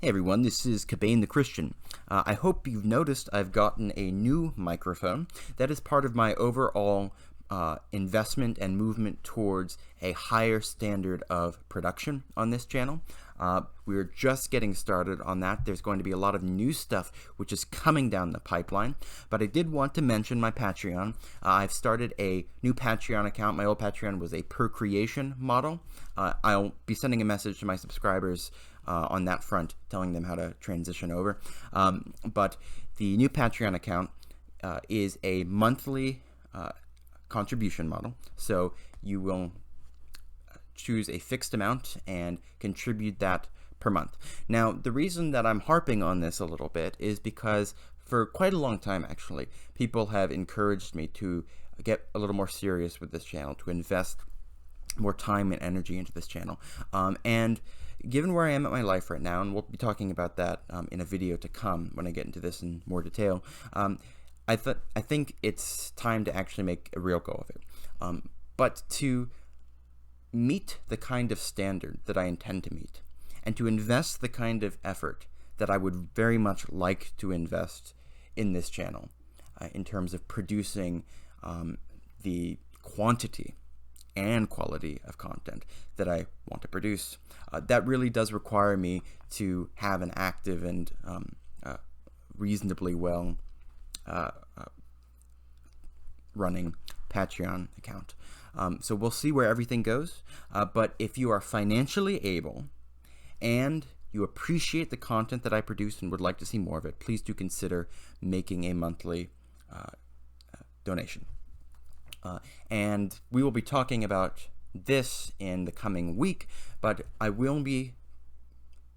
Hey everyone, this is Cabane the Christian. I hope you've noticed I've gotten a new microphone. That is part of my overall investment and movement towards a higher standard of production on this channel. We're just getting started on that. There's going to be a lot of new stuff which is coming down the pipeline, but I did want to mention my Patreon. I've started a new Patreon account. My old Patreon was a per creation model. I'll be sending a message to my subscribers on that front, telling them how to transition over. But the new Patreon account is a monthly contribution model. So you will choose a fixed amount and contribute that per month. Now, the reason that I'm harping on this a little bit is because for quite a long time, actually, people have encouraged me to get a little more serious with this channel, to invest more time and energy into this channel. And given where I am at my life right now, and we'll be talking about that in a video to come when I get into this in more detail, I think it's time to actually make a real go of it. But to meet the kind of standard that I intend to meet, and to invest the kind of effort that I would very much like to invest in this channel, in terms of producing the quantity and quality of content that I want to produce, that really does require me to have an active and reasonably well running Patreon account. So we'll see where everything goes, but if you are financially able and you appreciate the content that I produce and would like to see more of it, please do consider making a monthly donation. And we will be talking about this in the coming week, but I will be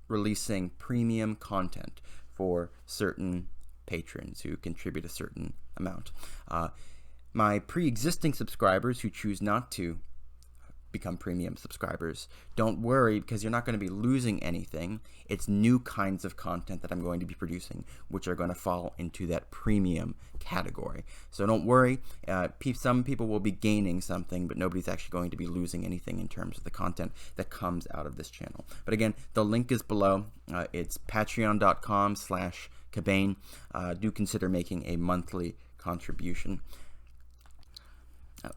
releasing premium content for certain patrons who contribute a certain amount. My pre-existing subscribers who choose not to become premium subscribers, don't worry, because you're not going to be losing anything. It's new kinds of content that I'm going to be producing, which are going to fall into that premium category. So don't worry. Some people will be gaining something, but nobody's actually going to be losing anything in terms of the content that comes out of this channel. But again, the link is below. It's patreon.com/Cabane. Do consider making a monthly contribution.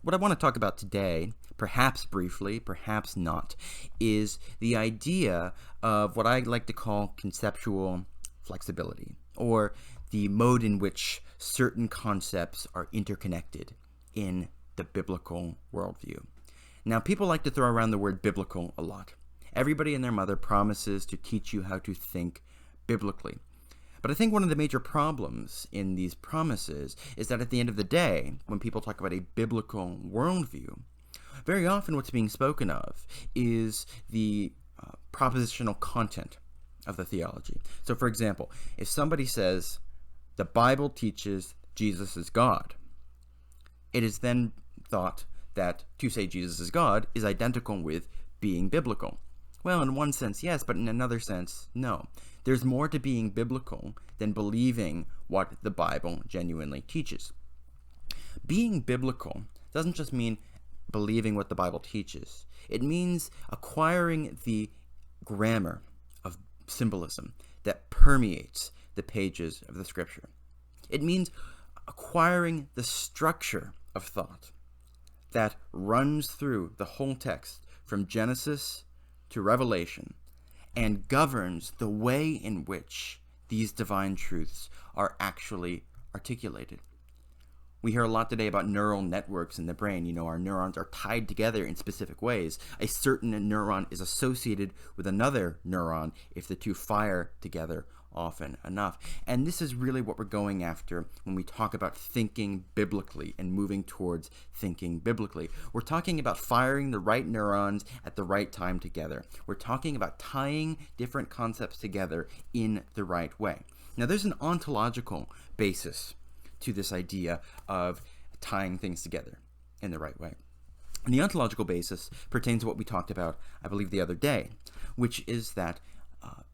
What I want to talk about today, perhaps briefly, perhaps not, is the idea of what I like to call conceptual flexibility, or the mode in which certain concepts are interconnected in the biblical worldview. Now, people like to throw around the word biblical a lot. Everybody and their mother promises to teach you how to think biblically. But I think one of the major problems in these promises is that at the end of the day, when people talk about a biblical worldview, very often what's being spoken of is the propositional content of the theology. So for example, if somebody says the Bible teaches Jesus is God, it is then thought that to say Jesus is God is identical with being biblical. Well, in one sense, yes, but in another sense, no. There's more to being biblical than believing what the Bible genuinely teaches. Being biblical doesn't just mean believing what the Bible teaches. It means acquiring the grammar of symbolism that permeates the pages of the Scripture. It means acquiring the structure of thought that runs through the whole text from Genesis to Revelation and governs the way in which these divine truths are actually articulated. We hear a lot today about neural networks in the brain. You know, our neurons are tied together in specific ways. A certain neuron is associated with another neuron if the two fire together often enough. And this is really what we're going after when we talk about thinking biblically and moving towards thinking biblically. We're talking about firing the right neurons at the right time together. We're talking about tying different concepts together in the right way. Now, there's an ontological basis to this idea of tying things together in the right way. And the ontological basis pertains to what we talked about, I believe, the other day, which is that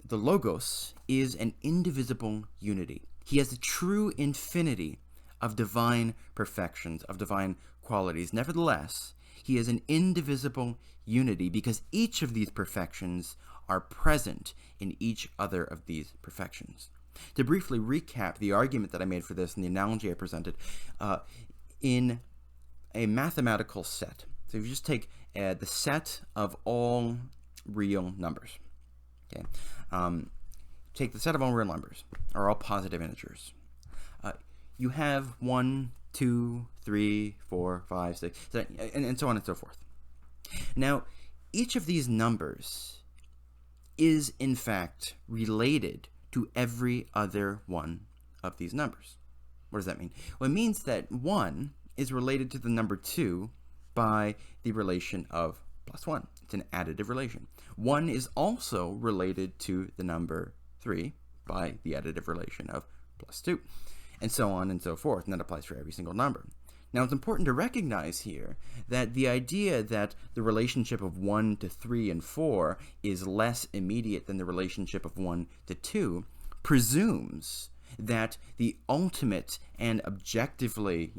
the Logos is an indivisible unity. He has a true infinity of divine perfections, of divine qualities. Nevertheless, he is an indivisible unity because each of these perfections are present in each other of these perfections. To briefly recap the argument that I made for this and the analogy I presented, in a mathematical set, so if you just take the set of all real numbers, okay, take the set of all real numbers, or all positive integers, you have 1, 2, 3, 4, 5, 6, and so on and so forth. Now, each of these numbers is, in fact, related to every other one of these numbers. What does that mean? Well, it means that 1 is related to the number 2 by the relation of +1. It's an additive relation. 1 is also related to the number 3 by the additive relation of +2, and so on and so forth, and that applies for every single number. Now, it's important to recognize here that the idea that the relationship of 1 to 3 and 4 is less immediate than the relationship of 1 to 2 presumes that the ultimate and objectively,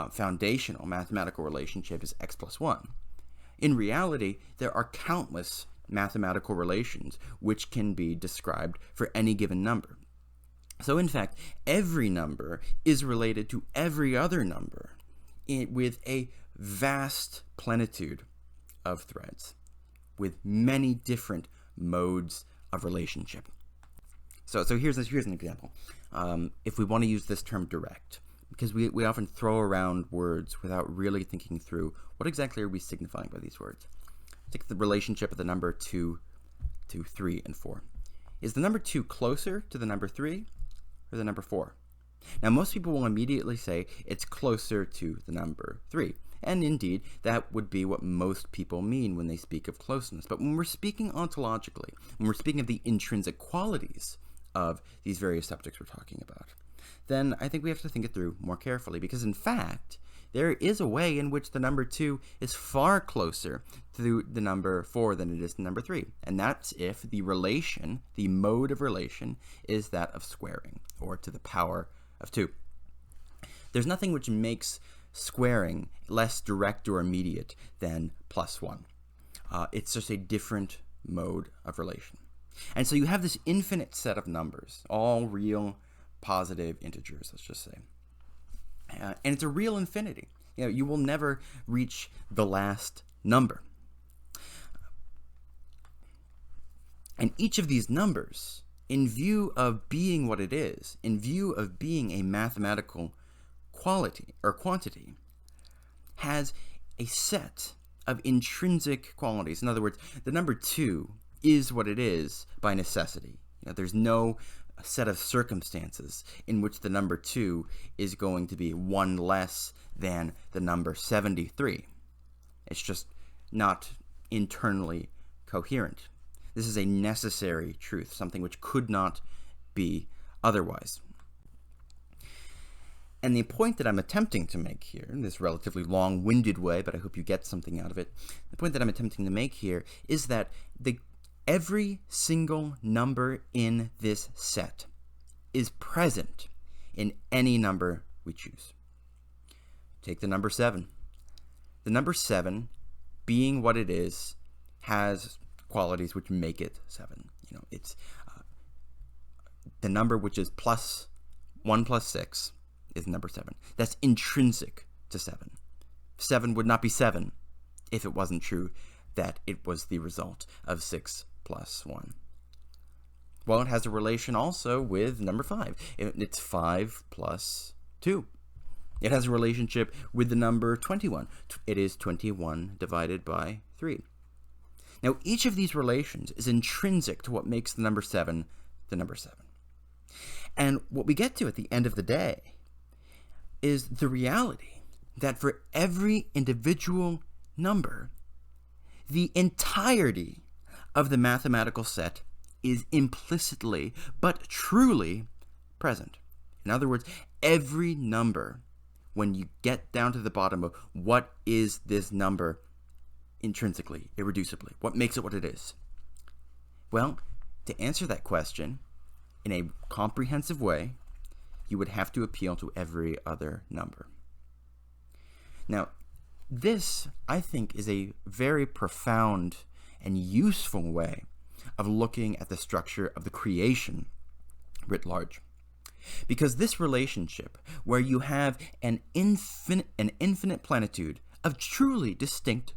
foundational mathematical relationship is x plus 1. In reality, there are countless mathematical relations which can be described for any given number. So, in fact, every number is related to every other number with a vast plenitude of threads, with many different modes of relationship. So here's an example. If we want to use this term direct, because we often throw around words without really thinking through what exactly are we signifying by these words. Take the relationship of the number 2 to 3 and 4. Is the number 2 closer to the number 3 or the number 4? Now, most people will immediately say it's closer to the number 3. And indeed, that would be what most people mean when they speak of closeness. But when we're speaking ontologically, when we're speaking of the intrinsic qualities of these various subjects we're talking about, then I think we have to think it through more carefully. Because in fact, there is a way in which the number 2 is far closer to the number 4 than it is to number 3. And that's if the relation, the mode of relation, is that of squaring, or to the power of 2. There's nothing which makes squaring less direct or immediate than +1. It's just a different mode of relation. And so you have this infinite set of numbers, all real positive integers, let's just say. And it's a real infinity. You will never reach the last number. And each of these numbers, in view of being what it is, in view of being a mathematical quality or quantity, has a set of intrinsic qualities. In other words, the number 2 is what it is by necessity. There's no set of circumstances in which the number 2 is going to be 1 less than the number 73. It's just not internally coherent. This is a necessary truth, something which could not be otherwise. And the point that I'm attempting to make here, in this relatively long-winded way, but I hope you get something out of it, the point that I'm attempting to make here is that every single number in this set is present in any number we choose. Take the number 7. The number 7, being what it is, has qualities which make it 7. It's the number which is +1 + 6 is number 7. That's intrinsic to 7. 7 would not be 7 if it wasn't true that it was the result of 6 + 1. Well, it has a relation also with number 5. It's 5 + 2. It has a relationship with the number 21. It is 21 divided by 3. Now, each of these relations is intrinsic to what makes the number 7 the number 7. And what we get to at the end of the day is the reality that for every individual number, the entirety of the mathematical set is implicitly but truly present. In other words, every number, when you get down to the bottom of what is this number intrinsically, irreducibly, what makes it what it is? Well, to answer that question in a comprehensive way, you would have to appeal to every other number. Now, this, I think, is a very profound and useful way of looking at the structure of the creation writ large. Because this relationship, where you have an infinite plenitude of truly distinct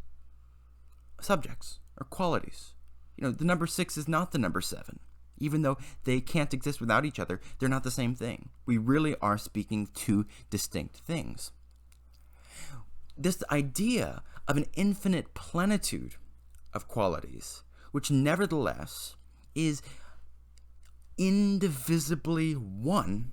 subjects or qualities. The number 6 is not the number 7. Even though they can't exist without each other, they're not the same thing. We really are speaking two distinct things. This idea of an infinite plenitude of qualities, which nevertheless is indivisibly one,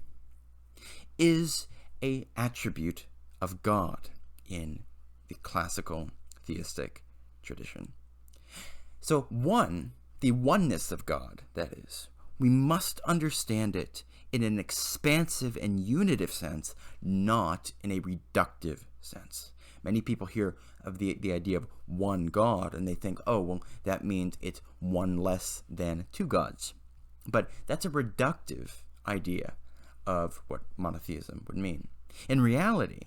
is an attribute of God in the classical theistic tradition. So the oneness of God, that is, we must understand it in an expansive and unitive sense, not in a reductive sense. Many people hear of the idea of one God, and they think, oh, well, that means it's one less than two gods. But that's a reductive idea of what monotheism would mean. In reality,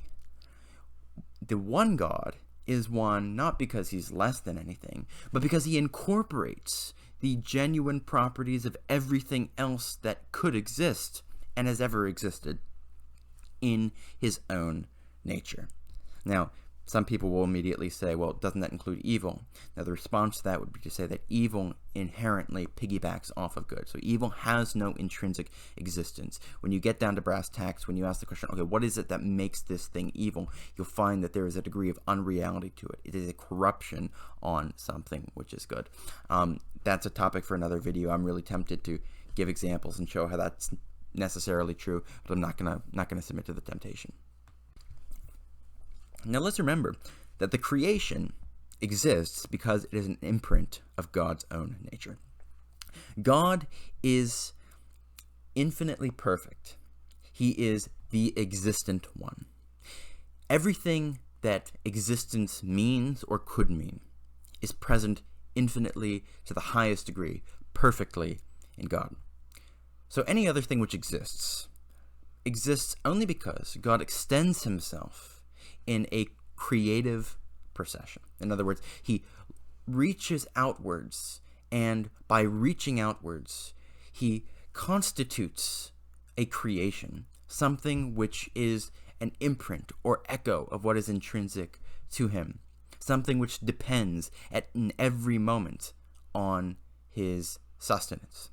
the one God is one not because he's less than anything, but because he incorporates the genuine properties of everything else that could exist and has ever existed in his own nature. Now, some people will immediately say, well, doesn't that include evil? Now, the response to that would be to say that evil inherently piggybacks off of good. So evil has no intrinsic existence. When you get down to brass tacks, when you ask the question, okay, what is it that makes this thing evil? You'll find that there is a degree of unreality to it. It is a corruption on something which is good. That's a topic for another video. I'm really tempted to give examples and show how that's necessarily true, but I'm not gonna submit to the temptation. Now let's remember that the creation exists because it is an imprint of God's own nature. God is infinitely perfect. He is the existent one. Everything that existence means or could mean is present infinitely to the highest degree, perfectly in God. So any other thing which exists only because God extends himself in a creative procession. In other words, he reaches outwards, and by reaching outwards, he constitutes a creation, something which is an imprint or echo of what is intrinsic to him, something which depends in every moment on his sustenance,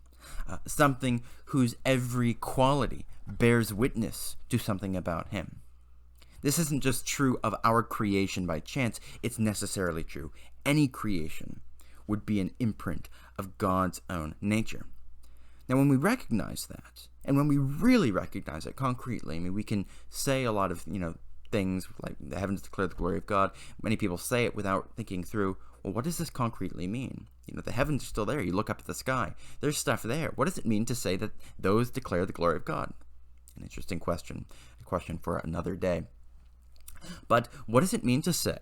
something whose every quality bears witness to something about him. This isn't just true of our creation by chance, it's necessarily true. Any creation would be an imprint of God's own nature. Now, when we recognize that, and when we really recognize it concretely, we can say a lot of, things like the heavens declare the glory of God. Many people say it without thinking through, well, what does this concretely mean? The heavens are still there. You look up at the sky. There's stuff there. What does it mean to say that those declare the glory of God? An interesting question, a question for another day. But what does it mean to say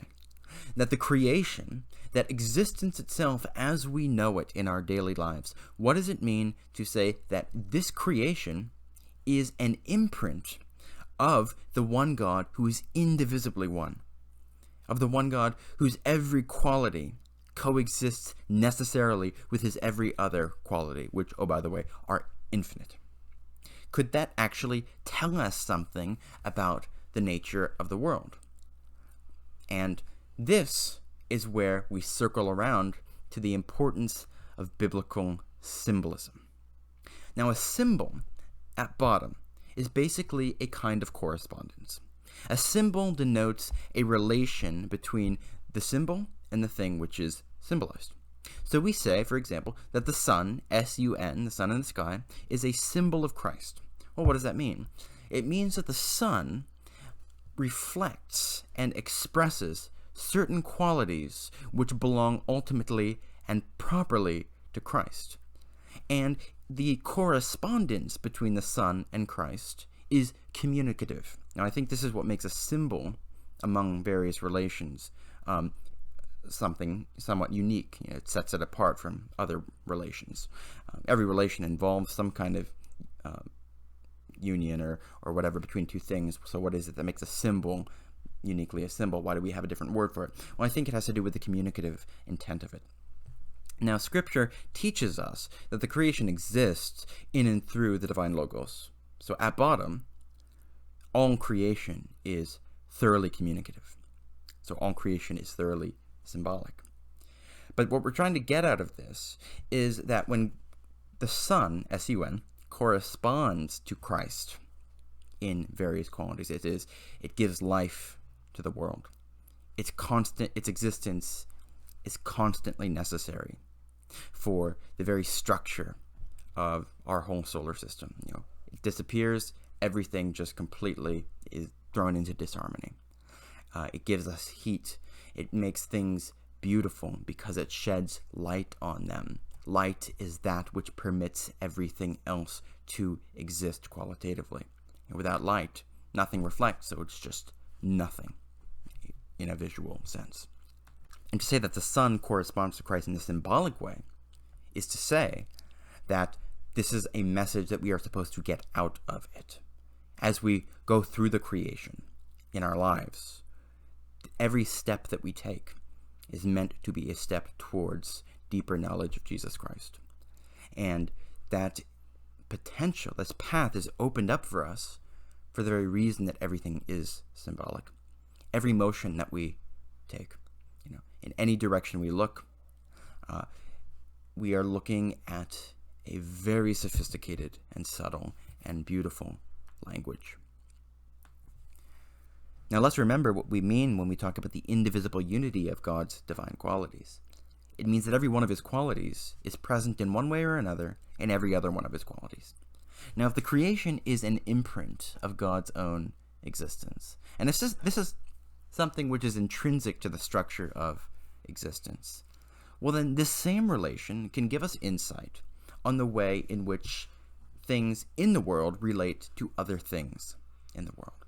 that the creation, that existence itself as we know it in our daily lives, what does it mean to say that this creation is an imprint of the one God who is indivisibly one, of the one God whose every quality coexists necessarily with his every other quality, which, oh, by the way, are infinite? Could that actually tell us something about the nature of the world? And this is where we circle around to the importance of biblical symbolism. Now, a symbol at bottom is basically a kind of correspondence. A symbol denotes a relation between the symbol and the thing which is symbolized. So we say, for example, that the sun, S-U-N, the sun in the sky, is a symbol of Christ. Well, what does that mean? It means that the sun reflects and expresses certain qualities which belong ultimately and properly to Christ. And the correspondence between the sun and Christ is communicative. Now, I think this is what makes a symbol among various relations something somewhat unique. It sets it apart from other relations. Every relation involves some kind of union or whatever between two things. So what is it that makes a symbol uniquely a symbol? Why do we have a different word for it? Well, I think it has to do with the communicative intent of it. Now, Scripture teaches us that the creation exists in and through the divine Logos. So at bottom, all creation is thoroughly communicative. So all creation is thoroughly symbolic. But what we're trying to get out of this is that when the Son, S-U-N, corresponds to Christ in various qualities, it gives life to the world. Its existence is constantly necessary for the very structure of our whole solar system. It disappears, everything just completely is thrown into disharmony. It gives us heat. It makes things beautiful because it sheds light on them. Light is that which permits everything else to exist qualitatively. And without light, nothing reflects, so it's just nothing in a visual sense. And to say that the Son corresponds to Christ in a symbolic way is to say that this is a message that we are supposed to get out of it. As we go through the creation in our lives, every step that we take is meant to be a step towards deeper knowledge of Jesus Christ. And that potential, this path is opened up for us for the very reason that everything is symbolic. Every motion that we take, in any direction we look, we are looking at a very sophisticated and subtle and beautiful language. Now let's remember what we mean when we talk about the indivisible unity of God's divine qualities. It means that every one of his qualities is present in one way or another in every other one of his qualities. Now, if the creation is an imprint of God's own existence, and this is something which is intrinsic to the structure of existence, well then this same relation can give us insight on the way in which things in the world relate to other things in the world.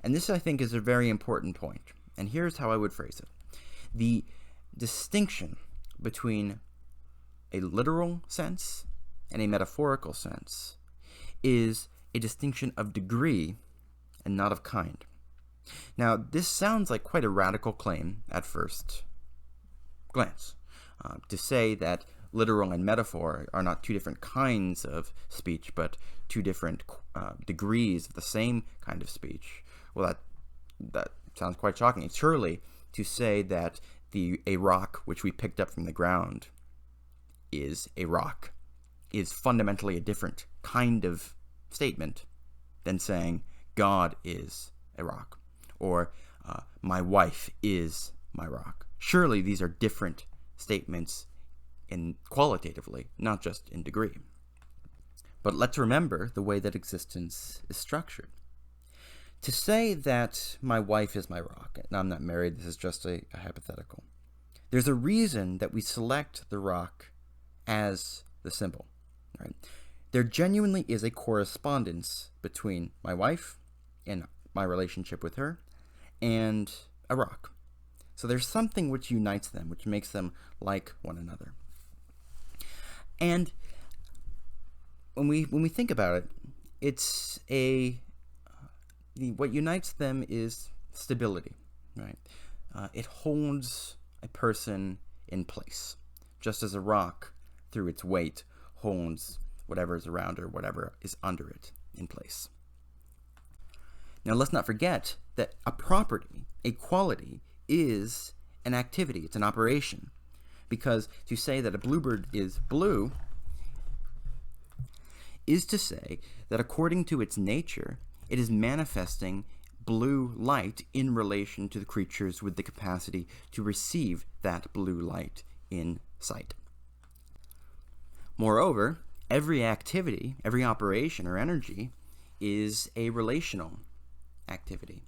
And this, I think, is a very important point. And here's how I would phrase it. The distinction between a literal sense and a metaphorical sense is a distinction of degree and not of kind. Now, this sounds like quite a radical claim at first glance, to say that literal and metaphor are not two different kinds of speech, but two different degrees of the same kind of speech. Well, that sounds quite shocking. Surely, to say that a rock which we picked up from the ground is a rock is fundamentally a different kind of statement than saying God is a rock, or my wife is my rock. Surely these are different statements qualitatively, not just in degree. But let's remember the way that existence is structured. To say that my wife is my rock, and I'm not married, this is just a hypothetical. There's a reason that we select the rock as the symbol. Right? There genuinely is a correspondence between my wife and my relationship with her and a rock. So there's something which unites them, which makes them like one another. And when we think about it, it's what unites them is stability, right? It holds a person in place, just as a rock, through its weight, holds whatever is around or whatever is under it in place. Now, let's not forget that a property, a quality, is an activity. It's an operation. Because to say that a bluebird is blue is to say that according to its nature, it is manifesting blue light in relation to the creatures with the capacity to receive that blue light in sight. Moreover, every activity, every operation or energy is a relational activity.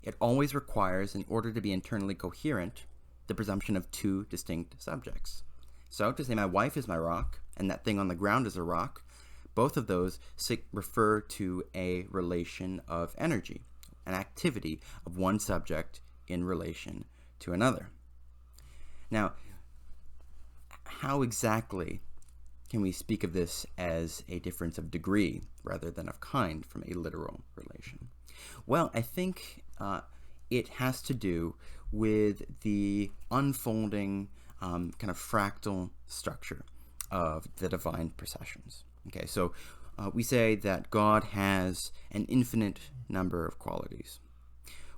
It always requires, in order to be internally coherent, the presumption of two distinct subjects. So, to say my wife is my rock, and that thing on the ground is a rock, both of those refer to a relation of energy, an activity of one subject in relation to another. Now, how exactly can we speak of this as a difference of degree rather than of kind from a literal relation? Well, I think it has to do with the unfolding kind of fractal structure of the divine processions. Okay, so we say that God has an infinite number of qualities.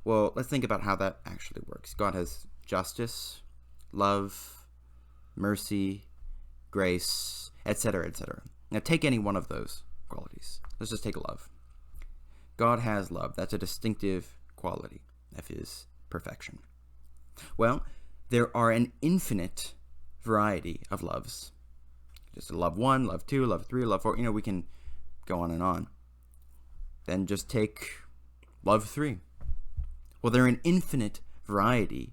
Well, let's think about how that actually works. God has justice, love, mercy, grace, etc., etc. Now, take any one of those qualities. Let's just take love. God has love. That's a distinctive quality of his perfection. Well, there are an infinite variety of loves. Just love 1, love 2, love 3, love 4. We can go on and on. Then just take love 3. Well, there are an infinite variety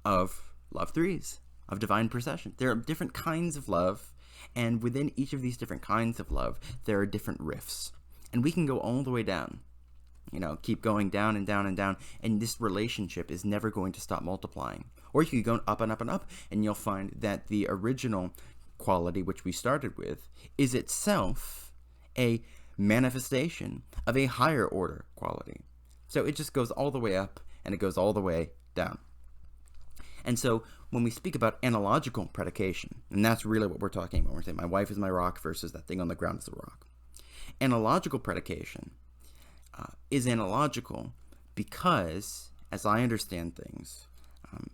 of love 3s, of divine procession. There are different kinds of love, and within each of these different kinds of love, there are different rifts. And we can go all the way down. Keep going down and down and down, and this relationship is never going to stop multiplying. Or you can go up and up and up, and you'll find that the original quality, which we started with, is itself a manifestation of a higher order quality. So it just goes all the way up, and it goes all the way down. And so when we speak about analogical predication, and that's really what we're talking about, we're saying my wife is my rock versus that thing on the ground is a rock. Analogical predication is analogical because, as I understand things,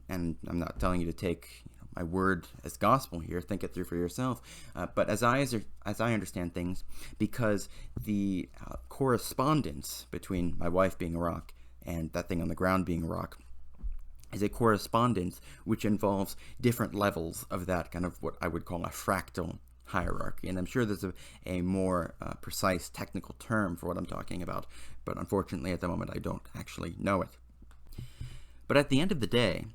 and I'm not telling you to take my word as gospel here, think it through for yourself, but as I understand things, because the correspondence between my wife being a rock and that thing on the ground being a rock is a correspondence which involves different levels of that kind of what I would call a fractal hierarchy. And I'm sure there's a more precise technical term for what I'm talking about, but unfortunately at the moment I don't actually know it. But at the end of the day,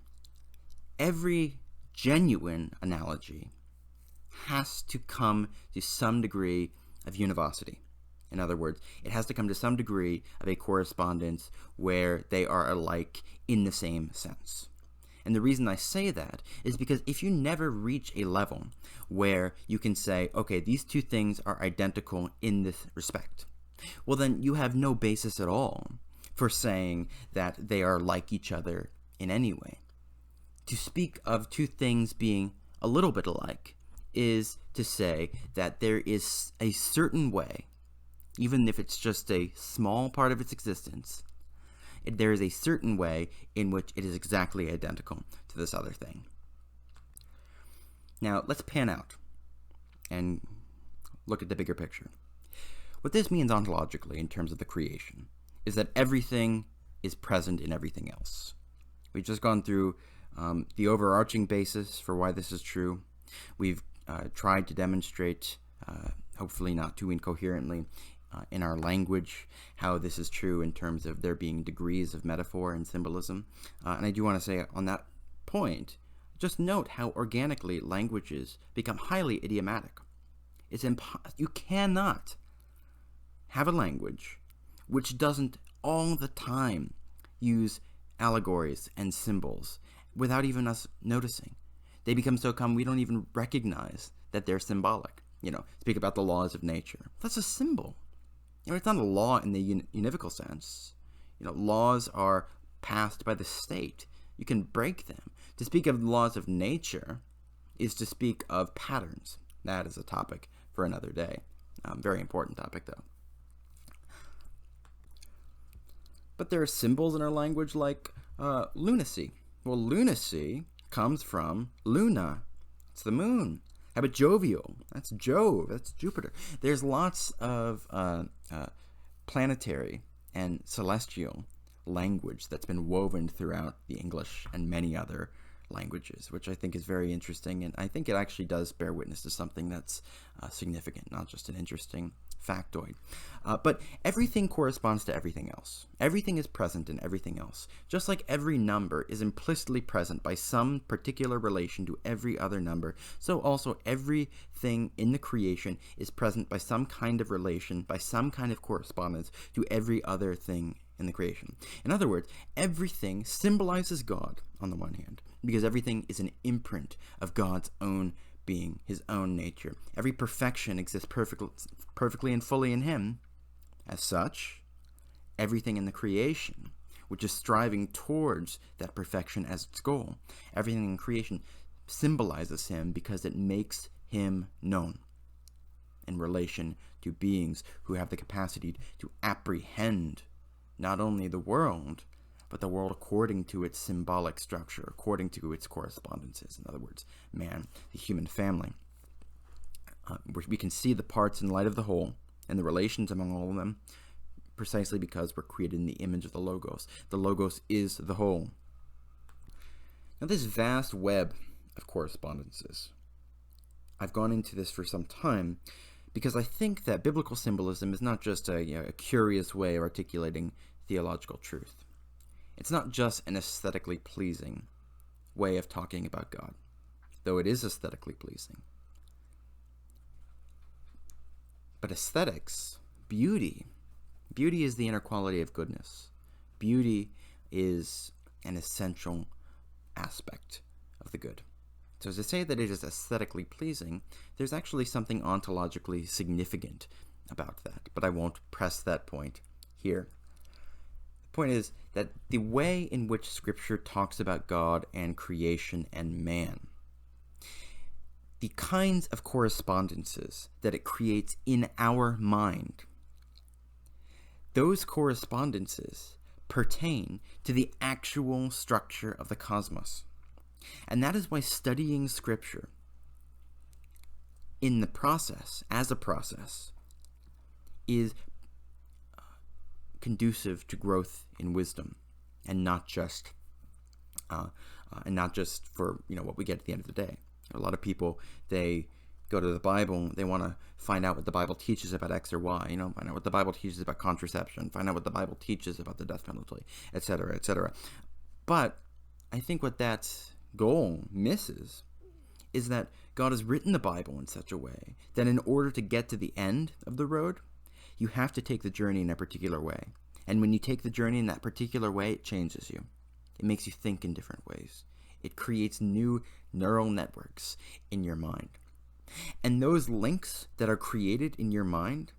every genuine analogy has to come to some degree of univocity. In other words, it has to come to some degree of a correspondence where they are alike in the same sense. And the reason I say that is because if you never reach a level where you can say, okay, these two things are identical in this respect, well, then you have no basis at all for saying that they are like each other in any way. To speak of two things being a little bit alike is to say that there is a certain way, even if it's just a small part of its existence, there is a certain way in which it is exactly identical to this other thing. Now, let's pan out and look at the bigger picture. What this means ontologically in terms of the creation is that everything is present in everything else. We've just gone through the overarching basis for why this is true. We've tried to demonstrate, hopefully not too incoherently, in our language, how this is true in terms of there being degrees of metaphor and symbolism. And I do want to say on that point, just note how organically languages become highly idiomatic. You cannot have a language which doesn't all the time use allegories and symbols without even us noticing. They become so common we don't even recognize that they're symbolic. Speak about the laws of nature. That's a symbol. It's not a law in the univocal sense. Laws are passed by the state. You can break them. To speak of the laws of nature is to speak of patterns. That is a topic for another day. Very important topic, though. But there are symbols in our language like lunacy. Well, lunacy comes from luna. It's the moon. How about jovial? That's Jove. That's Jupiter. There's lots of planetary and celestial language that's been woven throughout the English and many other languages, which I think is very interesting, and I think it actually does bear witness to something that's significant, not just an interesting factoid. But everything corresponds to everything else. Everything is present in everything else. Just like every number is implicitly present by some particular relation to every other number, so also everything in the creation is present by some kind of relation, by some kind of correspondence to every other thing in the creation. In other words, everything symbolizes God on the one hand, because everything is an imprint of God's own being, his own nature. Every perfection exists perfectly and fully in him. As such, everything in the creation, which is striving towards that perfection as its goal, everything in creation symbolizes him because it makes him known in relation to beings who have the capacity to apprehend not only the world, but the world according to its symbolic structure, according to its correspondences. In other words, man, the human family. We can see the parts in light of the whole and the relations among all of them precisely because we're created in the image of the Logos. The Logos is the whole. Now, this vast web of correspondences, I've gone into this for some time because I think that biblical symbolism is not just a curious way of articulating theological truth. It's not just an aesthetically pleasing way of talking about God, though it is aesthetically pleasing. But aesthetics, beauty is the inner quality of goodness. Beauty is an essential aspect of the good. So to say that it is aesthetically pleasing, there's actually something ontologically significant about that, but I won't press that point here. The point is that the way in which Scripture talks about God and creation and man, the kinds of correspondences that it creates in our mind, those correspondences pertain to the actual structure of the cosmos. And that is why studying Scripture in the process, as a process, is conducive to growth in wisdom, and not just for what we get at the end of the day. A lot of people, they go to the Bible, they want to find out what the Bible teaches about X or Y, find out what the Bible teaches about contraception, find out what the Bible teaches about the death penalty, etc., etc. But I think what that goal misses is that God has written the Bible in such a way that in order to get to the end of the road, you have to take the journey in a particular way. And when you take the journey in that particular way, it changes you. It makes you think in different ways. It creates new neural networks in your mind. And those links that are created in your mind,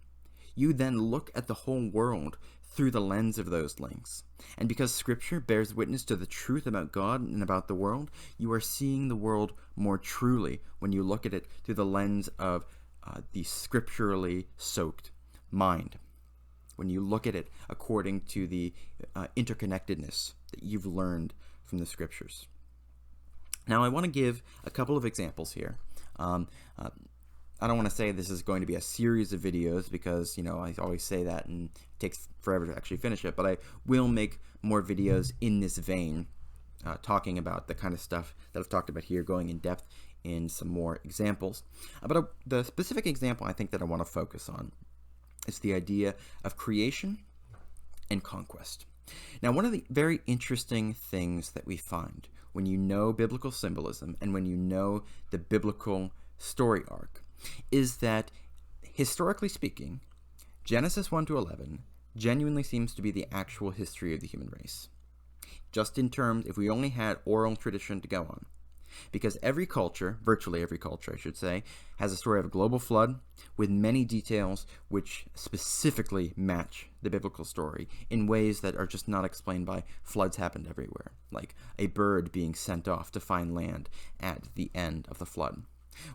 you then look at the whole world through the lens of those links. And because Scripture bears witness to the truth about God and about the world, you are seeing the world more truly when you look at it through the lens of the scripturally soaked mind. When you look at it according to the interconnectedness that you've learned from the Scriptures. Now, I want to give a couple of examples here. I don't want to say this is going to be a series of videos because, I always say that and it takes forever to actually finish it, but I will make more videos in this vein, talking about the kind of stuff that I've talked about here, going in depth in some more examples. But the specific example I think that I want to focus on is the idea of creation and conquest. Now, one of the very interesting things that we find when you know biblical symbolism and when you know the biblical story arc is that, historically speaking, Genesis 1 to 11 genuinely seems to be the actual history of the human race. Just in terms, if we only had oral tradition to go on. Because every culture, virtually every culture I should say, has a story of a global flood with many details which specifically match the biblical story in ways that are just not explained by floods happened everywhere, like a bird being sent off to find land at the end of the flood.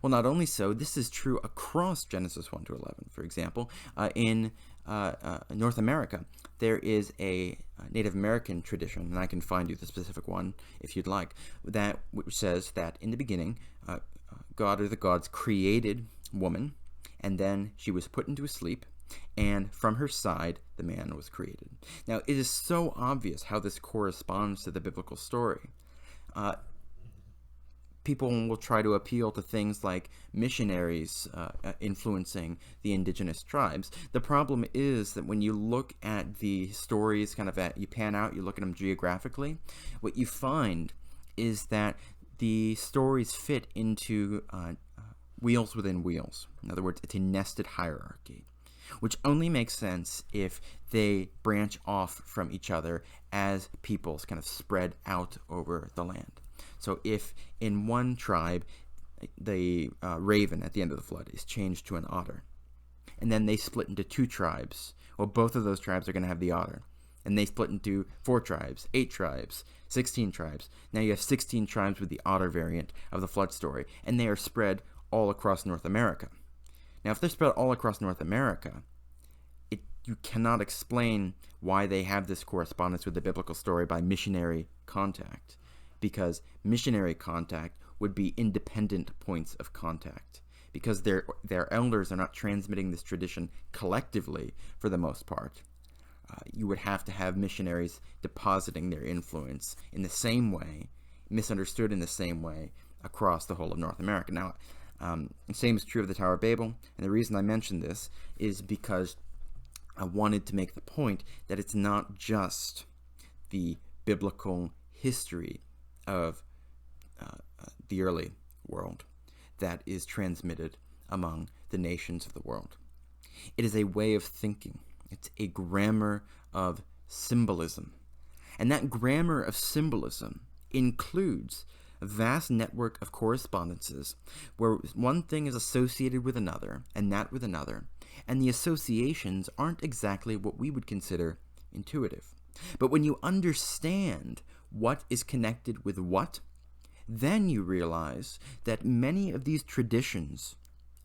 Well, not only so, this is true across Genesis 1 to 11. For example, in North America, there is a Native American tradition, and I can find you the specific one if you'd like, that which says that in the beginning, God or the gods created woman, and then she was put into a sleep, and from her side, the man was created. Now, it is so obvious how this corresponds to the biblical story. People will try to appeal to things like missionaries influencing the indigenous tribes. The problem is that when you look at the stories, you pan out, you look at them geographically, what you find is that the stories fit into wheels within wheels. In other words, it's a nested hierarchy, which only makes sense if they branch off from each other as peoples kind of spread out over the land. So if in one tribe, the raven at the end of the flood is changed to an otter, and then they split into two tribes, well, both of those tribes are going to have the otter. and they split into 4 tribes, 8 tribes, 16 tribes. Now you have 16 tribes with the otter variant of the flood story, and they are spread all across North America. Now, if they're spread all across North America, you cannot explain why they have this correspondence with the biblical story by missionary contact, because missionary contact would be independent points of contact, because their elders are not transmitting this tradition collectively for the most part. You would have to have missionaries depositing their influence in the same way, misunderstood in the same way, across the whole of North America. Now, the same is true of the Tower of Babel, and the reason I mention this is because I wanted to make the point that it's not just the biblical history of the early world that is transmitted among the nations of the world. It is a way of thinking. It's a grammar of symbolism. And that grammar of symbolism includes a vast network of correspondences where one thing is associated with another, and that with another, and the associations aren't exactly what we would consider intuitive. But when you understand what is connected with what, then you realize that many of these traditions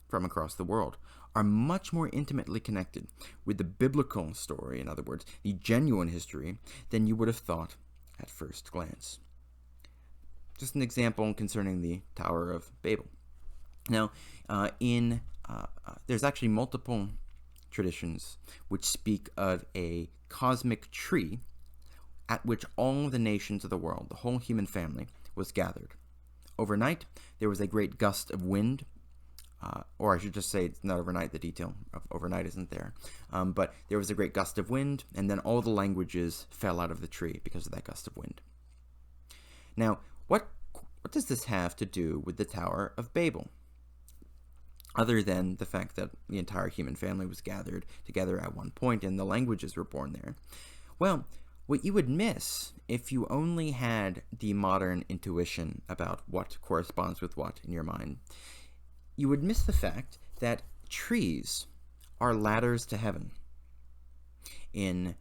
from across the world are much more intimately connected with the biblical story, in other words, the genuine history, than you would have thought at first glance. Just an example concerning the Tower of Babel. Now, there's actually multiple traditions which speak of a cosmic tree at which all the nations of the world, the whole human family, was gathered. Overnight, there was a great gust of wind, or I should just say it's not overnight, the detail of overnight isn't there, but there was a great gust of wind, and then all the languages fell out of the tree because of that gust of wind. Now, what does this have to do with the Tower of Babel? Other than the fact that the entire human family was gathered together at one point and the languages were born there. Well, what you would miss if you only had the modern intuition about what corresponds with what in your mind, you would miss the fact that trees are ladders to heaven in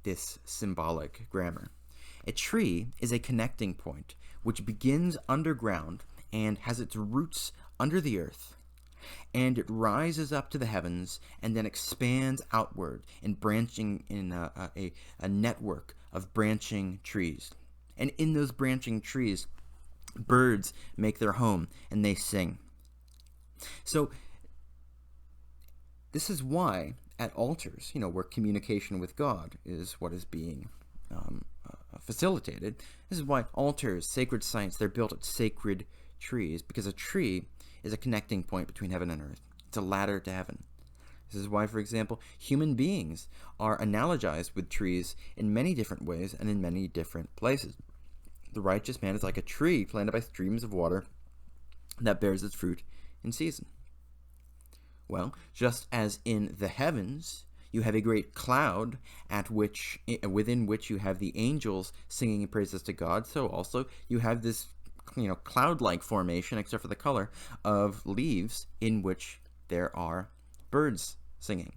this symbolic grammar. A tree is a connecting point which begins underground and has its roots under the earth, and it rises up to the heavens and then expands outward in branching in a network of branching trees. And in those branching trees, birds make their home and they sing. So this is why at altars, where communication with God is what is being facilitated, this is why altars, sacred sites, they're built at sacred trees, because a tree is a connecting point between heaven and earth. It's a ladder to heaven. This is why, for example, human beings are analogized with trees in many different ways and in many different places. The righteous man is like a tree planted by streams of water that bears its fruit in season. Well, just as in the heavens you have a great cloud within which you have the angels singing praises to God, so also you have this cloud-like formation, except for the color, of leaves in which there are birds singing.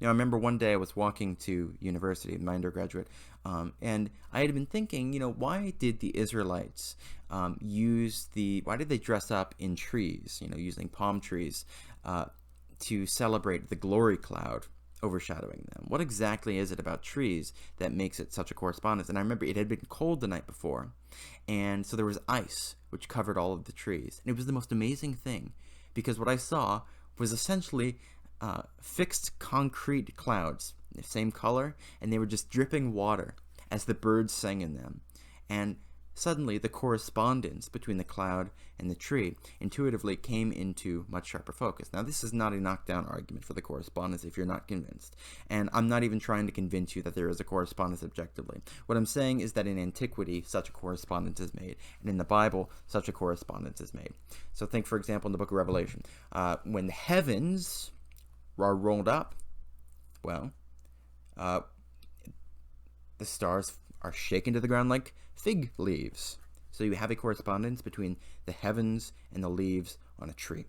I remember one day I was walking to university, my undergraduate, and I had been thinking, why did the Israelites why did they dress up in trees, using palm trees to celebrate the glory cloud overshadowing them? What exactly is it about trees that makes it such a correspondence? And I remember it had been cold the night before, and so there was ice which covered all of the trees. And it was the most amazing thing, because what I saw was essentially fixed concrete clouds, the same color, and they were just dripping water as the birds sang in them. And suddenly the correspondence between the cloud and the tree intuitively came into much sharper focus. Now, this is not a knockdown argument for the correspondence if you're not convinced. And I'm not even trying to convince you that there is a correspondence objectively. What I'm saying is that in antiquity, such a correspondence is made. And in the Bible, such a correspondence is made. So think, for example, in the book of Revelation. When the heavens are rolled up, well, the stars are shaken to the ground like fig leaves. So you have a correspondence between the heavens and the leaves on a tree.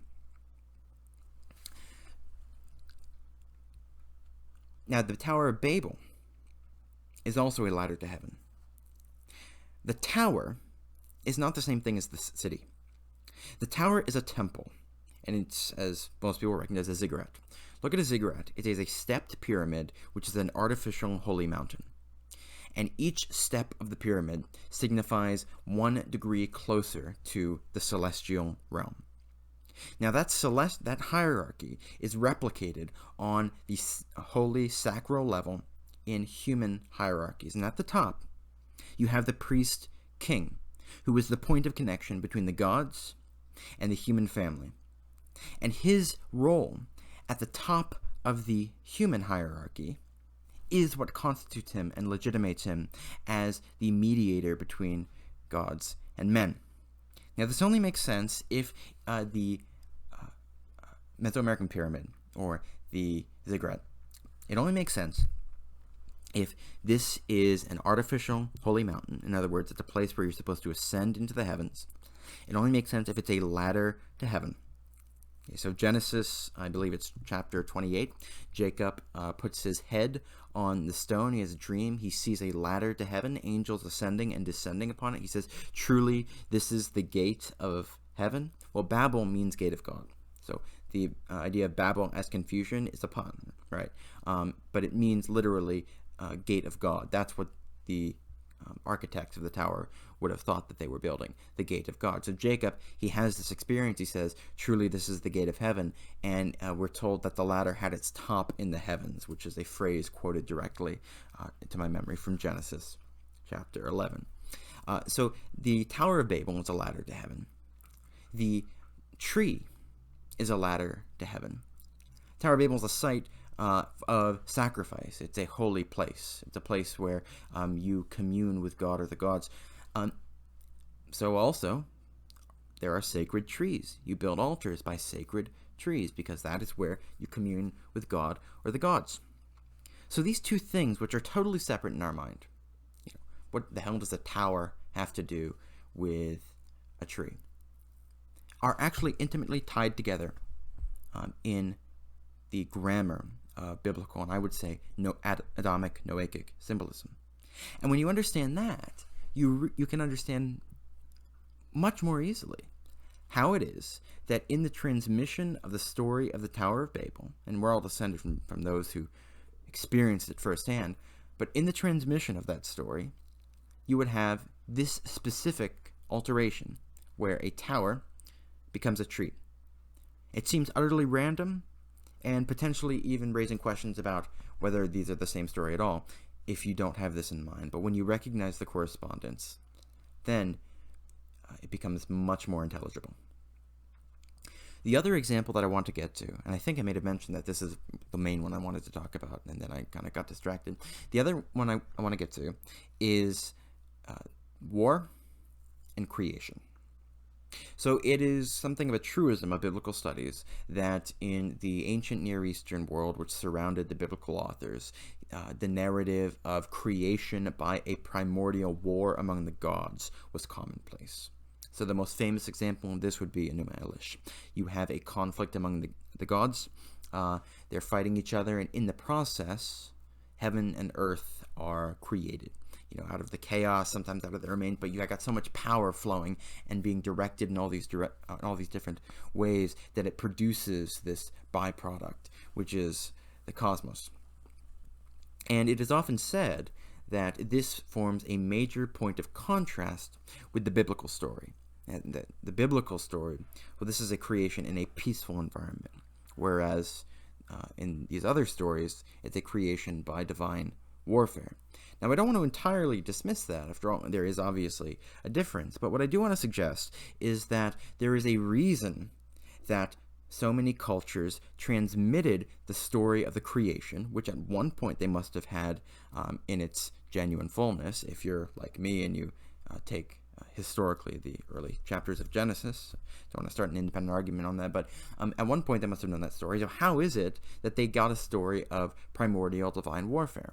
Now, the Tower of Babel is also a ladder to heaven. The tower is not the same thing as the city. The tower is a temple, and it's, as most people recognize, a ziggurat. Look at a ziggurat. It is a stepped pyramid, which is an artificial holy mountain. And each step of the pyramid signifies 1 degree closer to the celestial realm. Now that hierarchy is replicated on the holy sacral level in human hierarchies. And at the top, you have the priest king, who is the point of connection between the gods and the human family. And his role at the top of the human hierarchy is what constitutes him and legitimates him as the mediator between gods and men. Now, this only makes sense if the Mesoamerican pyramid, or the ziggurat, it only makes sense if this is an artificial holy mountain. In other words, it's a place where you're supposed to ascend into the heavens. It only makes sense if it's a ladder to heaven. Okay, so Genesis, I believe it's chapter 28, Jacob puts his head on the stone. He has a dream. He sees a ladder to heaven, angels ascending and descending upon it. He says, truly, this is the gate of heaven. Well, Babel means gate of God. So the idea of Babel as confusion is a pun, right? But it means literally gate of God. That's what the architects of the tower would have thought that they were building, the gate of God. So Jacob, he has this experience. He says, truly, this is the gate of heaven. And we're told that the ladder had its top in the heavens, which is a phrase quoted directly to my memory from Genesis chapter 11. So the Tower of Babel is a ladder to heaven. The tree is a ladder to heaven. Tower of Babel is a site of sacrifice. It's a holy place. It's a place where you commune with God or the gods. So also, there are sacred trees. You build altars by sacred trees because that is where you commune with God or the gods. So these two things, which are totally separate in our mind, what the hell does a tower have to do with a tree, are actually intimately tied together in the grammar of biblical, and I would say Adamic Noachic symbolism. And when you understand that, you can understand much more easily how it is that in the transmission of the story of the Tower of Babel, and we're all descended from those who experienced it firsthand, but in the transmission of that story, you would have this specific alteration where a tower becomes a tree. It seems utterly random and potentially even raising questions about whether these are the same story at all if you don't have this in mind. But when you recognize the correspondence, then it becomes much more intelligible. The other example that I want to get to, and I think I may have mentioned that this is the main one I wanted to talk about, and then I kind of got distracted. The other one I want to get to is war and creation. So it is something of a truism of biblical studies that in the ancient Near Eastern world, which surrounded the biblical authors, the narrative of creation by a primordial war among the gods was commonplace. So the most famous example of this would be Enuma Elish. You have a conflict among the gods. They're fighting each other, and in the process, heaven and earth are created. Out of the chaos, sometimes out of the remains, but you got so much power flowing and being directed in all these different ways that it produces this byproduct, which is the cosmos. And it is often said that this forms a major point of contrast with the biblical story. And the biblical story, well, this is a creation in a peaceful environment, whereas in these other stories, it's a creation by divine warfare. Now, I don't want to entirely dismiss that. After all, there is obviously a difference. But what I do want to suggest is that there is a reason that so many cultures transmitted the story of the creation, which at one point they must have had in its genuine fullness. If you're like me and you take historically the early chapters of Genesis, don't want to start an independent argument on that, but at one point they must have known that story. So how is it that they got a story of primordial divine warfare?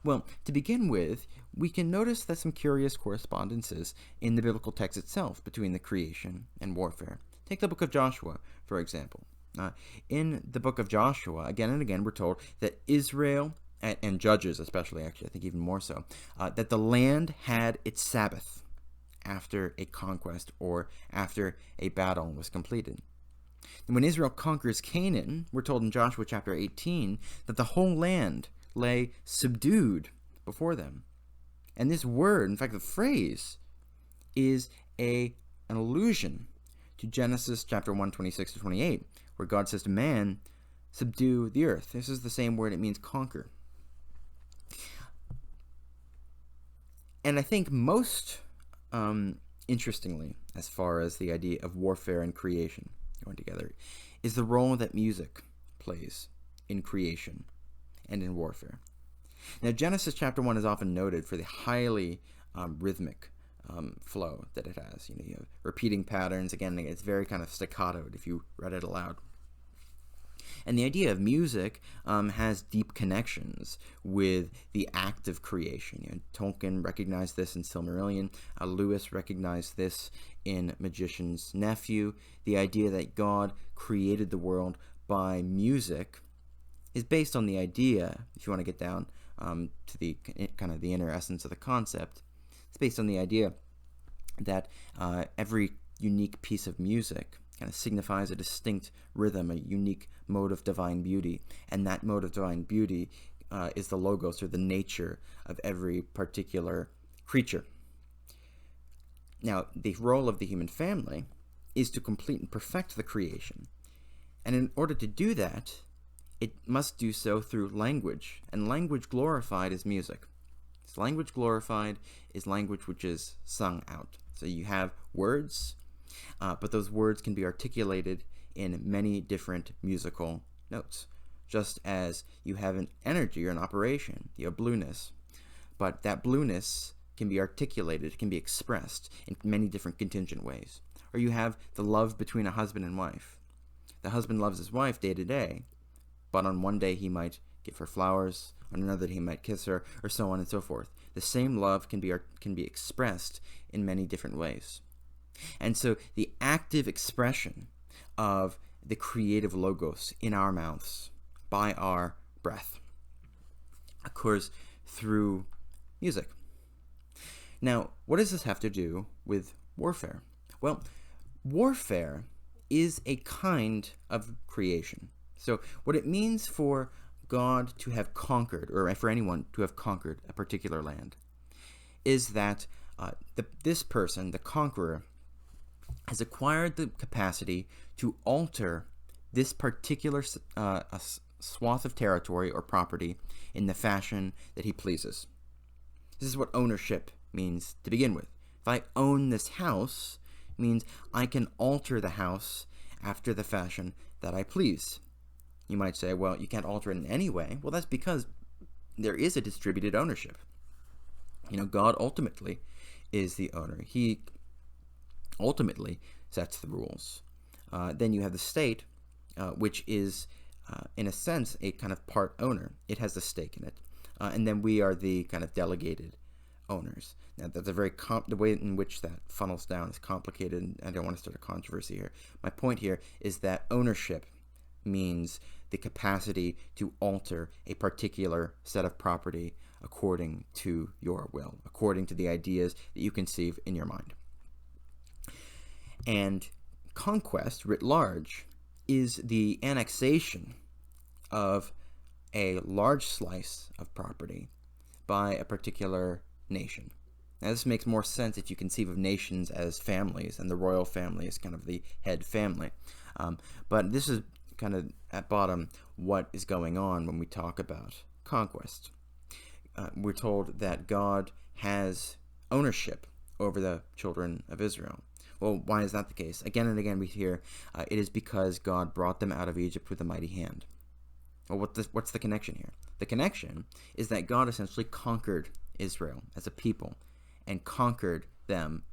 Well, to begin with, we can notice that some curious correspondences in the biblical text itself between the creation and warfare. Take the book of Joshua, for example. In the book of Joshua, again and again, we're told that Israel and Judges especially, actually, I think even more so, that the land had its Sabbath after a conquest or after a battle was completed. And when Israel conquers Canaan, we're told in Joshua chapter 18 that the whole land lay subdued before them. And this word, in fact, the phrase, is an allusion to Genesis chapter 1, 26 to 28, where God says to man, subdue the earth. This is the same word, it means conquer. And I think most interestingly, as far as the idea of warfare and creation going together, is the role that music plays in creation and in warfare. Now, Genesis chapter 1 is often noted for the highly rhythmic flow that it has. You have repeating patterns. Again, it's very kind of staccatoed if you read it aloud. And the idea of music has deep connections with the act of creation. Tolkien recognized this in Silmarillion. Lewis recognized this in Magician's Nephew. The idea that God created the world by music is based on the idea, if you want to get down to the kind of the inner essence of the concept, it's based on the idea that every unique piece of music kind of signifies a distinct rhythm, a unique mode of divine beauty, and that mode of divine beauty is the logos, or the nature of every particular creature. Now, the role of the human family is to complete and perfect the creation, and in order to do that, it must do so through language, and language glorified is music. So language glorified is language which is sung out. So you have words, but those words can be articulated in many different musical notes. Just as you have an energy or an operation, you have blueness, but that blueness can be articulated, it can be expressed in many different contingent ways. Or you have the love between a husband and wife. The husband loves his wife day to day, but on one day he might give her flowers, on another he might kiss her, or so on and so forth. The same love can be expressed in many different ways. And so the active expression of the creative logos in our mouths by our breath occurs through music. Now, what does this have to do with warfare? Well, warfare is a kind of creation. So what it means for God to have conquered, or for anyone to have conquered a particular land, is that this person, the conqueror, has acquired the capacity to alter this particular swath of territory or property in the fashion that he pleases. This is what ownership means to begin with. If I own this house, it means I can alter the house after the fashion that I please. You might say, well, you can't alter it in any way. Well, that's because there is a distributed ownership. God ultimately is the owner. He ultimately sets the rules. Then you have the state, which is, in a sense, a kind of part owner. It has a stake in it. And then we are the kind of delegated owners. Now, that's a very the way in which that funnels down is complicated, and I don't want to start a controversy here. My point here is that ownership means the capacity to alter a particular set of property according to your will, according to the ideas that you conceive in your mind. And conquest, writ large, is the annexation of a large slice of property by a particular nation. Now, this makes more sense if you conceive of nations as families, and the royal family is kind of the head family. But this is kind of, at bottom, what is going on when we talk about conquest. We're told that God has ownership over the children of Israel. Well, why is that the case? Again and again we hear it is because God brought them out of Egypt with a mighty hand. Well, what's the connection here? The connection is that God essentially conquered Israel as a people and conquered them.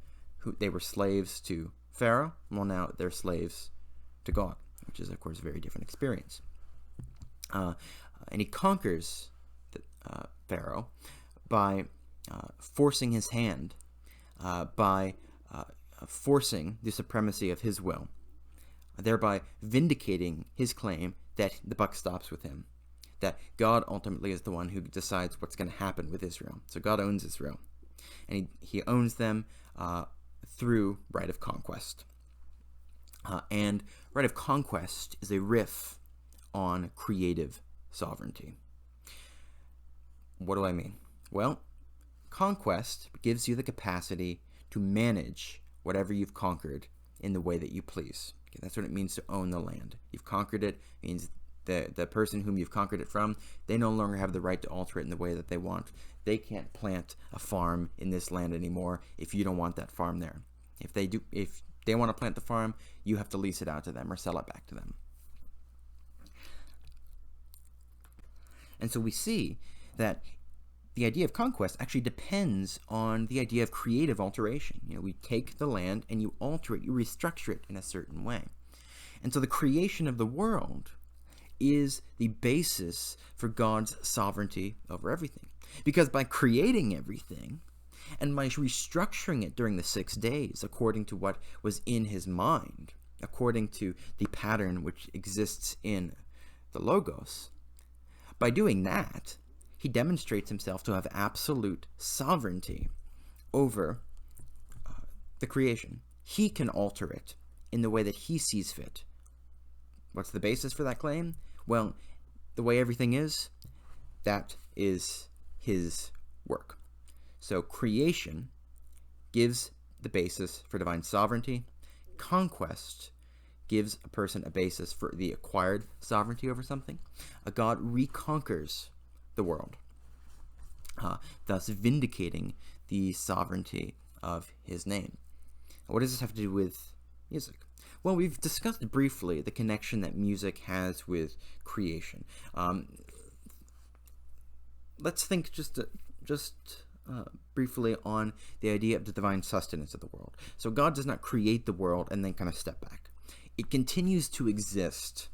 They were slaves to Pharaoh. Well, now they're slaves to God, which is, of course, a very different experience. And he conquers Pharaoh by forcing his hand, by forcing the supremacy of his will, thereby vindicating his claim that the buck stops with him, that God ultimately is the one who decides what's going to happen with Israel. So God owns Israel, and he owns them through right of conquest. And right of conquest is a riff on creative sovereignty. What do I mean? Well, conquest gives you the capacity to manage whatever you've conquered in the way that you please. Okay, that's what it means to own the land. You've conquered it, means the person whom you've conquered it from, they no longer have the right to alter it in the way that they want. They can't plant a farm in this land anymore if you don't want that farm there. If they want to plant the farm, you have to lease it out to them or sell it back to them. And so we see that the idea of conquest actually depends on the idea of creative alteration. We take the land and you alter it, you restructure it in a certain way. And so the creation of the world is the basis for God's sovereignty over everything. Because by creating everything and by restructuring it during the 6 days according to what was in his mind, according to the pattern which exists in the Logos, by doing that, he demonstrates himself to have absolute sovereignty over the creation. He can alter it in the way that he sees fit. What's the basis for that claim? Well, the way everything is, that is his work. So creation gives the basis for divine sovereignty. Conquest gives a person a basis for the acquired sovereignty over something. A God reconquers the world, thus vindicating the sovereignty of his name. What does this have to do with music? Well, we've discussed briefly the connection that music has with creation. Let's think just briefly on the idea of the divine sustenance of the world. So God does not create the world and then kind of step back. It continues to exist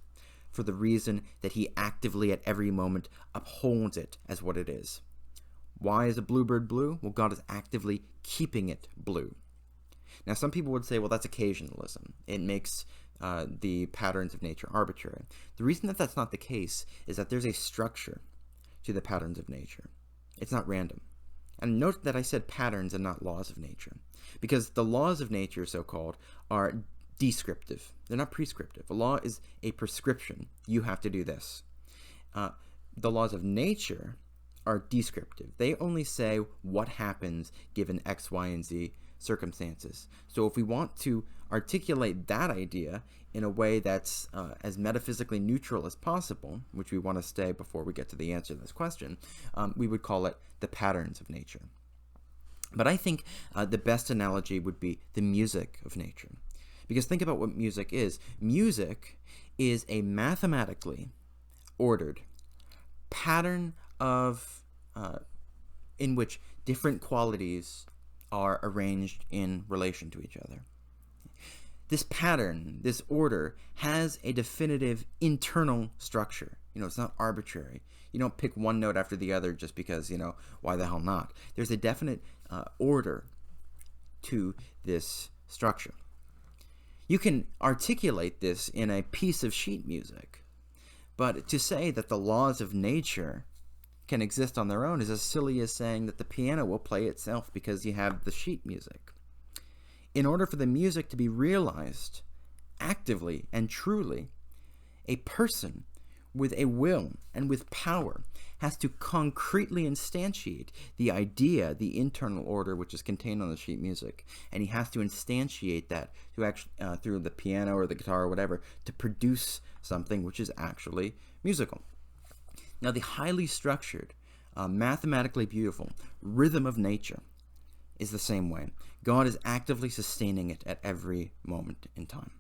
for the reason that he actively at every moment upholds it as what it is. Why is a bluebird blue? Well, God is actively keeping it blue. Now, some people would say, well, that's occasionalism. It makes the patterns of nature arbitrary. The reason that that's not the case is that there's a structure to the patterns of nature. It's not random. And note that I said patterns and not laws of nature, because the laws of nature, so-called, are descriptive. They're not prescriptive. A law is a prescription. You have to do this. The laws of nature are descriptive. They only say what happens given X, Y, and Z circumstances. So if we want to articulate that idea in a way that's as metaphysically neutral as possible, which we want to stay before we get to the answer to this question, we would call it the patterns of nature. But I think the best analogy would be the music of nature. Because think about what music is. Music is a mathematically ordered pattern of in which different qualities are arranged in relation to each other. This pattern, this order, has a definitive internal structure. It's not arbitrary. You don't pick one note after the other just because, why the hell not? There's a definite order to this structure. You can articulate this in a piece of sheet music, but to say that the laws of nature can exist on their own is as silly as saying that the piano will play itself because you have the sheet music. In order for the music to be realized actively and truly, a person with a will and with power has to concretely instantiate the idea, the internal order which is contained on the sheet music, and he has to instantiate that to actually through the piano or the guitar or whatever to produce something which is actually musical. Now, the highly structured, mathematically beautiful rhythm of nature is the same way. God is actively sustaining it at every moment in time.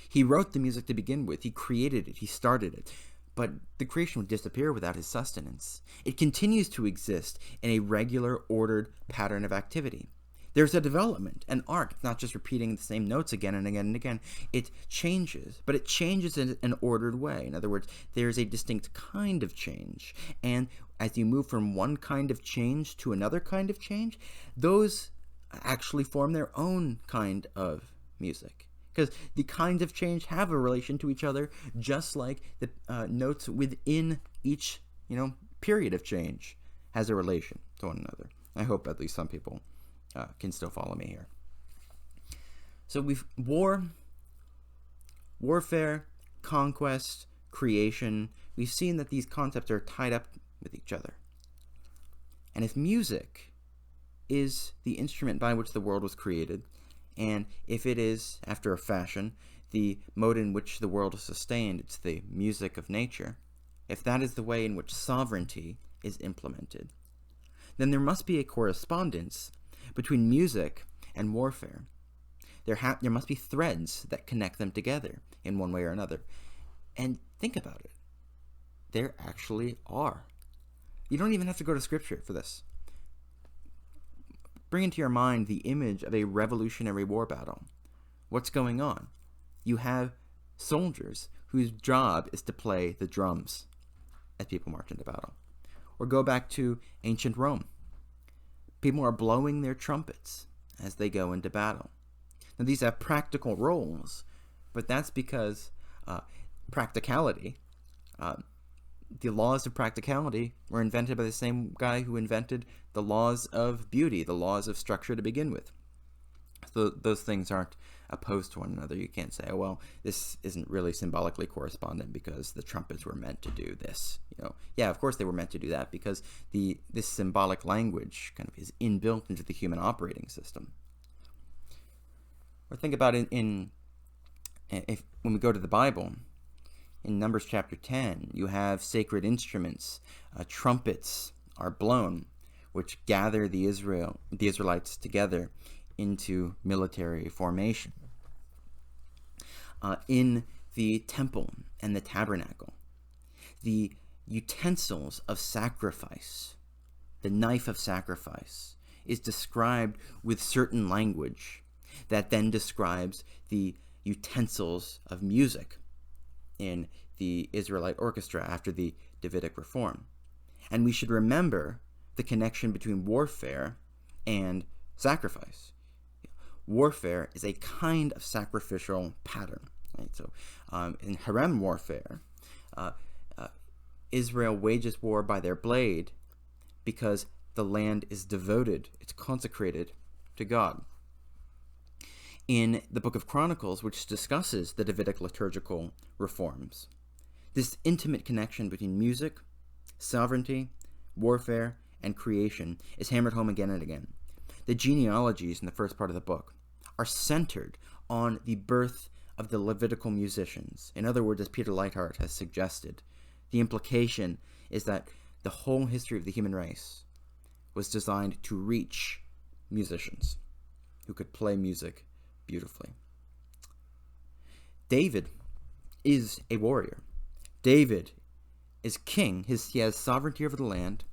He wrote the music to begin with. He created it. He started it. But the creation would disappear without his sustenance. It continues to exist in a regular, ordered pattern of activity. There's a development, an arc. It's not just repeating the same notes again and again and again. It changes, but it changes in an ordered way. In other words, there's a distinct kind of change. And as you move from one kind of change to another kind of change, those actually form their own kind of music. because the kinds of change have a relation to each other, just like the notes within each period of change has a relation to one another. I hope at least some people can still follow me here. So we've warfare, conquest, creation. We've seen that these concepts are tied up with each other. And if music is the instrument by which the world was created, and if it is, after a fashion, the mode in which the world is sustained, it's the music of nature, if that is the way in which sovereignty is implemented, then there must be a correspondence between music and warfare. There must be threads that connect them together in one way or another. And think about it. There actually are. You don't even have to go to Scripture for this. Bring into your mind the image of a Revolutionary War battle. What's going on? You have soldiers whose job is to play the drums as people march into battle. Or go back to ancient Rome. People are blowing their trumpets as they go into battle. Now, these have practical roles, but that's because practicality, the laws of practicality were invented by the same guy who invented the laws of beauty, the laws of structure to begin with. So those things aren't opposed to one another. You can't say, oh, well, this isn't really symbolically correspondent because the trumpets were meant to do this. Yeah, of course they were meant to do that because this symbolic language kind of is inbuilt into the human operating system. Or think about when we go to the Bible, in Numbers chapter 10, you have sacred instruments, trumpets are blown, which gather the Israelites together into military formation. In the temple and the tabernacle, the utensils of sacrifice, the knife of sacrifice, is described with certain language that then describes the utensils of music in the Israelite orchestra after the Davidic reform. And we should remember the connection between warfare and sacrifice. Warfare is a kind of sacrificial pattern. Right? So in harem warfare, Israel wages war by their blade because the land is devoted, it's consecrated to God. In the book of Chronicles, which discusses the Davidic liturgical reforms, this intimate connection between music, sovereignty, warfare, and creation is hammered home again and again. The genealogies in the first part of the book are centered on the birth of the Levitical musicians. In other words, as Peter Leithart has suggested, the implication is that the whole history of the human race was designed to reach musicians who could play music beautifully. David is a warrior. David is king. He has sovereignty over the land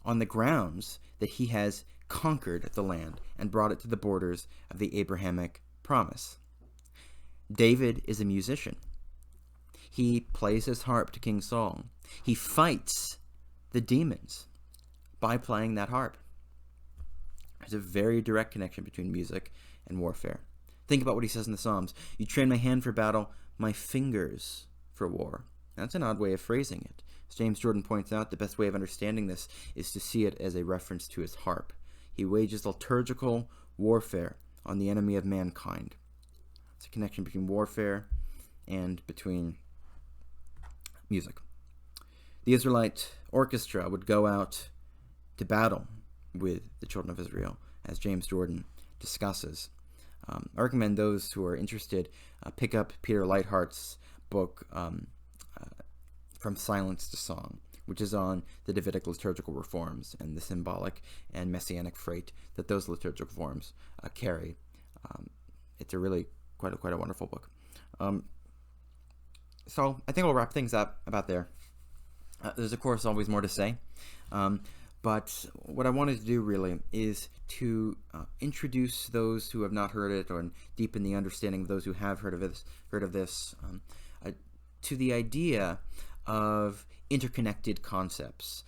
on the grounds that he has conquered the land and brought it to the borders of the Abrahamic promise. David is a musician. He plays his harp to King Saul. He fights the demons by playing that harp. There's a very direct connection between music and warfare. Think about what he says in the Psalms. You train my hand for battle, my fingers for war. That's an odd way of phrasing it. As James Jordan points out, the best way of understanding this is to see it as a reference to his harp. He wages liturgical warfare on the enemy of mankind. It's a connection between warfare and between music. The Israelite orchestra would go out to battle with the children of Israel, as James Jordan discusses. I recommend those who are interested pick up Peter Leithart's book, From Silence to Song, which is on the Davidic liturgical reforms and the symbolic and messianic freight that those liturgical forms carry. It's a really quite a wonderful book. So I think I'll wrap things up about there. There's, of course, always more to say. But what I wanted to do really is to introduce those who have not heard it, or deepen the understanding of those who have heard of this, to the idea of interconnected concepts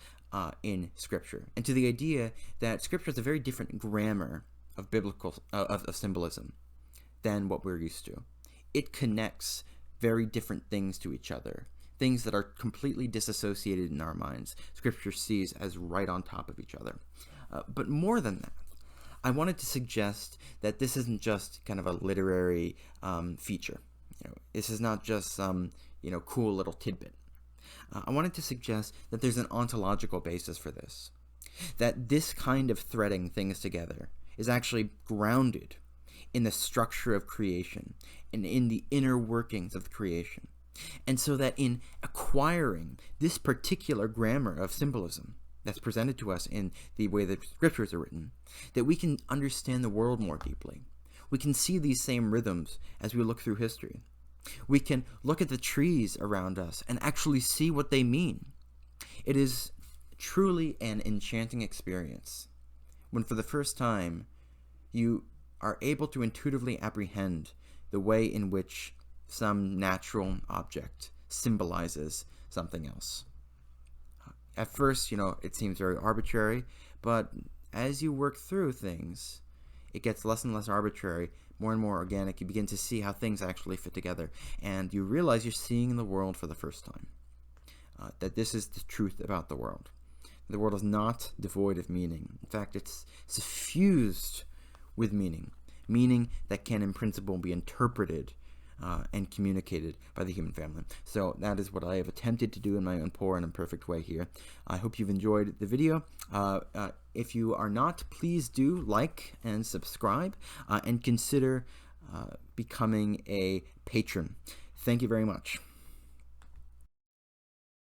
in Scripture, and to the idea that Scripture is a very different grammar of biblical of symbolism than what we're used to. it connects very different things to each other, things that are completely disassociated in our minds. Scripture sees as right on top of each other. But more than that, I wanted to suggest that this isn't just kind of a literary feature. This is not just some cool little tidbit. I wanted to suggest that there's an ontological basis for this, that this kind of threading things together is actually grounded in the structure of creation and in the inner workings of creation. And so that in acquiring this particular grammar of symbolism that's presented to us in the way that scriptures are written, that we can understand the world more deeply. We can see these same rhythms as we look through history. We can look at the trees around us and actually see what they mean. It is truly an enchanting experience when for the first time you are able to intuitively apprehend the way in which some natural object symbolizes something else. At first, it seems very arbitrary, but as you work through things, it gets less and less arbitrary, more and more organic. You begin to see how things actually fit together, and you realize you're seeing the world for the first time. That this is the truth about the world. The world is not devoid of meaning. In fact, it's suffused with meaning that can in principle be interpreted and communicated by the human family. So that is what I have attempted to do in my own poor and imperfect way here. I hope you've enjoyed the video. If you are not, please do like and subscribe and consider becoming a patron. Thank you very much.